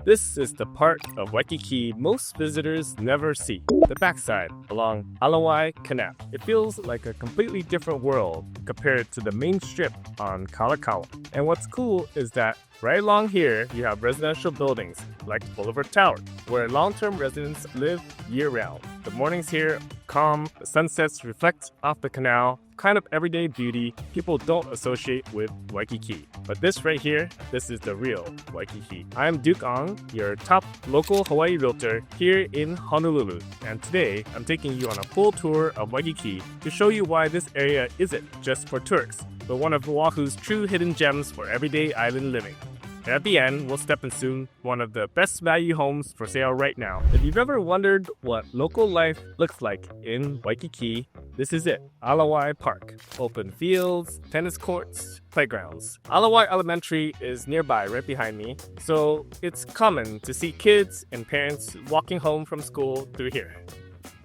This is the part of Waikiki most visitors never see, the backside along Alawai Canal. It feels like a completely different world compared to the main strip on Kalakaua. And what's cool is that right along here, you have residential buildings like Boulevard Tower, where long-term residents live year-round. The mornings here calm, the sunsets reflect off the canal, kind of everyday beauty people don't associate with Waikiki. But this right here, this is the real Waikiki. I'm Duc Ong, your top local Hawaii realtor here in Honolulu. And today, I'm taking you on a full tour of Waikiki to show you why this area isn't just for tourists, but one of Oahu's true hidden gems for everyday island living. And at the end, we'll step into one of the best value homes for sale right now. If you've ever wondered what local life looks like in Waikiki, this is it. Alawai Park. Open fields, tennis courts, playgrounds. Alawai Elementary is nearby right behind me, so it's common to see kids and parents walking home from school through here.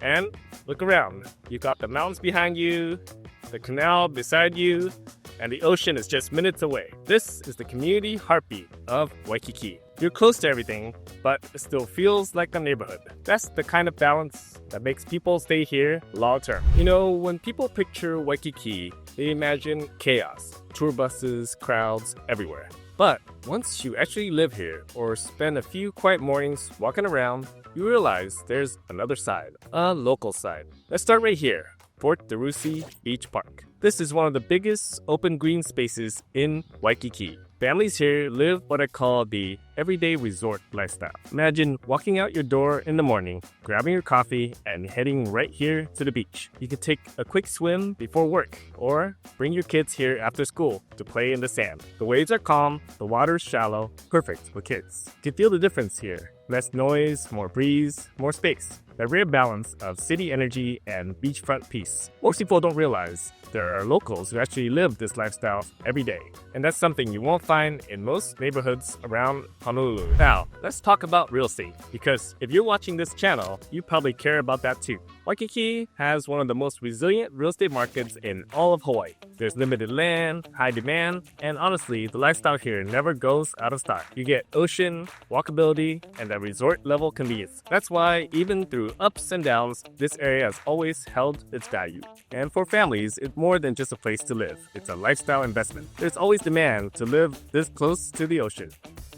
And look around. You got the mountains behind you, the canal beside you, and the ocean is just minutes away. This is the community heartbeat of Waikiki. You're close to everything, but it still feels like a neighborhood. That's the kind of balance that makes people stay here long term. You know, when people picture Waikiki, they imagine chaos, tour buses, crowds everywhere. But once you actually live here or spend a few quiet mornings walking around, you realize there's another side, a local side. Let's start right here. Port DeRusi Beach Park. This is one of the biggest open green spaces in Waikiki. Families here live what I call the everyday resort lifestyle. Imagine walking out your door in the morning, grabbing your coffee, and heading right here to the beach. You can take a quick swim before work, or bring your kids here after school to play in the sand. The waves are calm, the water is shallow, perfect for kids. You can feel the difference here. Less noise, more breeze, more space. The rare balance of city energy and beachfront peace. Most people don't realize there are locals who actually live this lifestyle every day. And that's something you won't find in most neighborhoods around Honolulu. Now, let's talk about real estate, because if you're watching this channel, you probably care about that too. Waikiki has one of the most resilient real estate markets in all of Hawaii. There's limited land, high demand, and honestly, the lifestyle here never goes out of style. You get ocean, walkability, and that resort-level convenience. That's why, even through ups and downs, this area has always held its value. And for families, it's more than just a place to live. It's a lifestyle investment. There's always demand to live this close to the ocean,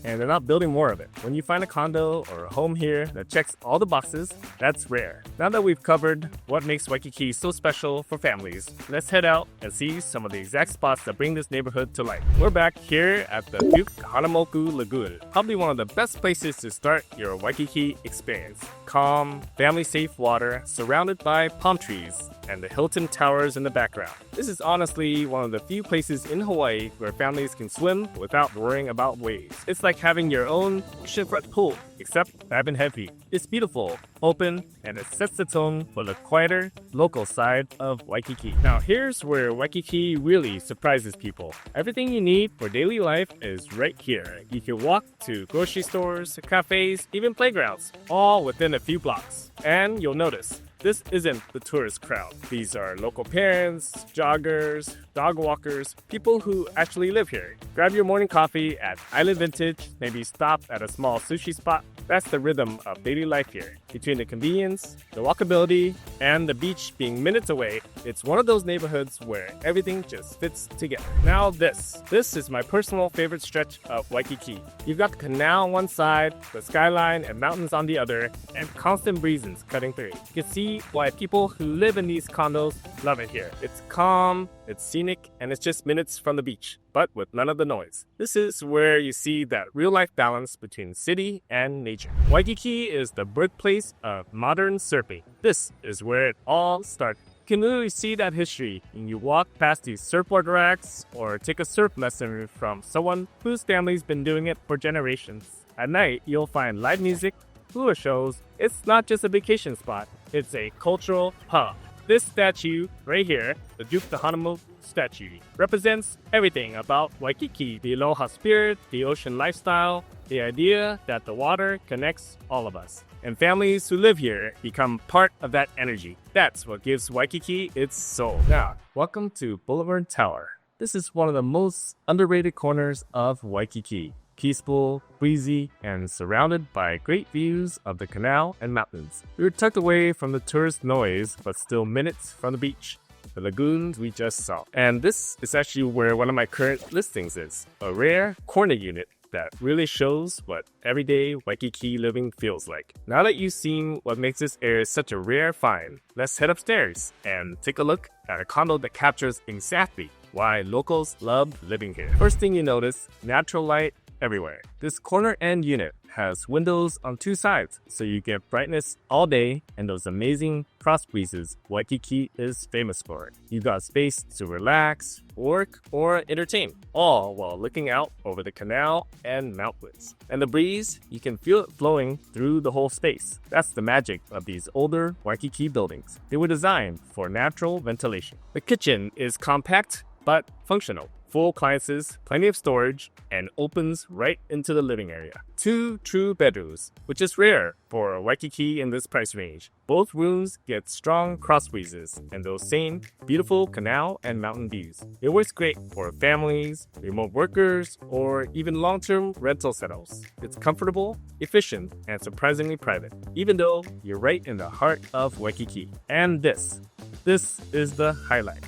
and they're not building more of it. When you find a condo or a home here that checks all the boxes, that's rare. Now that we've covered what makes Waikiki so special for families, let's head out and see some of the exact spots that bring this neighborhood to life. We're back here at the Duc Kahanamoku Lagoon, probably one of the best places to start your Waikiki experience. Calm, family-safe water, surrounded by palm trees, and the Hilton Towers in the background. This is honestly one of the few places in Hawaii where families can swim without worrying about waves. It's like having your own oceanfront pool, except fab and heavy. It's beautiful, open, and it sets the tone for the quieter, local side of Waikiki. Now here's where Waikiki really surprises people. Everything you need for daily life is right here. You can walk to grocery stores, cafes, even playgrounds, all within a few blocks. And you'll notice, this isn't the tourist crowd. These are local parents, joggers, dog walkers, people who actually live here. Grab your morning coffee at Island Vintage, maybe stop at a small sushi spot. That's the rhythm of daily life here. Between the convenience, the walkability, and the beach being minutes away, it's one of those neighborhoods where everything just fits together. Now this is my personal favorite stretch of Waikiki. You've got the canal on one side, the skyline and mountains on the other, and constant breezes cutting through. You can see why people who live in these condos love it here. It's calm, it's scenic, and it's just minutes from the beach, but with none of the noise. This is where you see that real-life balance between city and nature. Waikiki is the birthplace of modern surfing. This is where it all started. You can literally see that history when you walk past these surfboard racks or take a surf lesson from someone whose family's been doing it for generations. At night, you'll find live music, hula shows. It's not just a vacation spot, it's a cultural hub. This statue right here, the Duc Kahanamoku statue, represents everything about Waikiki, the aloha spirit, the ocean lifestyle, the idea that the water connects all of us. And families who live here become part of that energy. That's what gives Waikiki its soul. Now, welcome to Boulevard Tower. This is one of the most underrated corners of Waikiki. peaceful, breezy, and surrounded by great views of the canal and mountains. We were tucked away from the tourist noise, but still minutes from the beach, the lagoons we just saw. And this is actually where one of my current listings is, a rare corner unit that really shows what everyday Waikiki living feels like. Now that you've seen what makes this area such a rare find, let's head upstairs and take a look at a condo that captures exactly why locals love living here. First thing you notice, natural light everywhere. This corner end unit has windows on two sides, so you get brightness all day and those amazing cross breezes Waikiki is famous for. You got space to relax, work, or entertain, all while looking out over the canal and mountains. And the breeze, you can feel it flowing through the whole space. That's the magic of these older Waikiki buildings. They were designed for natural ventilation. The kitchen is compact but functional. Full appliances, plenty of storage, and opens right into the living area. 2 true bedrooms, which is rare for Waikiki in this price range. Both rooms get strong cross breezes and those same beautiful canal and mountain views. It works great for families, remote workers, or even long-term rental settles. It's comfortable, efficient, and surprisingly private, even though you're right in the heart of Waikiki. And this is the highlight.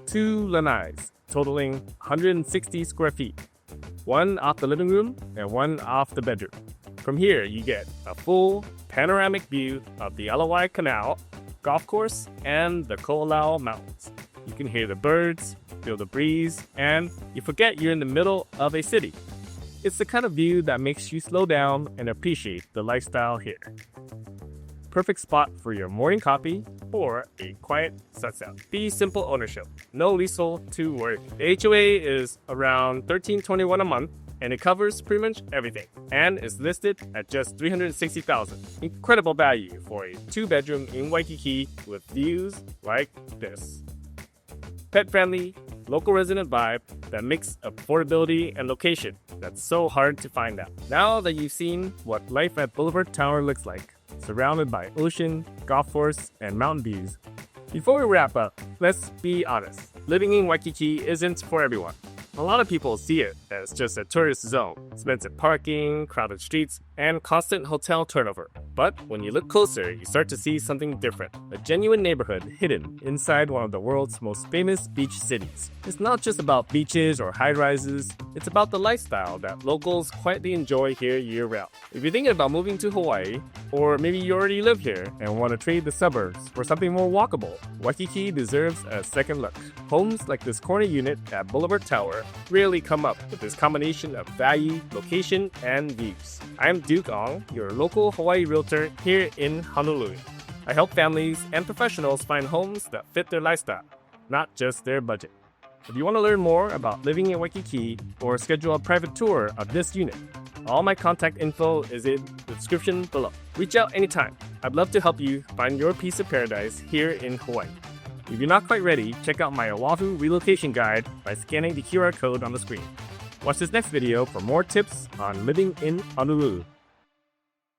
2 lanais, totaling 160 square feet, one off the living room and one off the bedroom. From here, you get a full panoramic view of the Alawai Canal, golf course, and the Ko'olau Mountains. You can hear the birds, feel the breeze, and you forget you're in the middle of a city. It's the kind of view that makes you slow down and appreciate the lifestyle here. Perfect spot for your morning coffee or a quiet sunset. Fee simple ownership. No leasehold to worry. The HOA is around $13.21 a month and it covers pretty much everything and is listed at just $360,000. Incredible value for a 2-bedroom in Waikiki with views like this. Pet-friendly, local resident vibe that mix affordability and location that's so hard to find out. Now that you've seen what life at Boulevard Tower looks like, surrounded by ocean, golf course, and mountain views. Before we wrap up, let's be honest. Living in Waikiki isn't for everyone. A lot of people see it as just a tourist zone, expensive parking, crowded streets, and constant hotel turnover. But when you look closer, you start to see something different. A genuine neighborhood hidden inside one of the world's most famous beach cities. It's not just about beaches or high-rises, it's about the lifestyle that locals quietly enjoy here year-round. If you're thinking about moving to Hawaii, or maybe you already live here and want to trade the suburbs for something more walkable, Waikiki deserves a second look. Homes like this corner unit at Boulevard Tower rarely come up with this combination of value, location, and views. I'm Duc Ong, your local Hawaii realtor here in Honolulu. I help families and professionals find homes that fit their lifestyle, not just their budget. If you want to learn more about living in Waikiki or schedule a private tour of this unit, all my contact info is in the description below. Reach out anytime. I'd love to help you find your piece of paradise here in Hawaii. If you're not quite ready, check out my Oahu relocation guide by scanning the QR code on the screen. Watch this next video for more tips on living in Honolulu.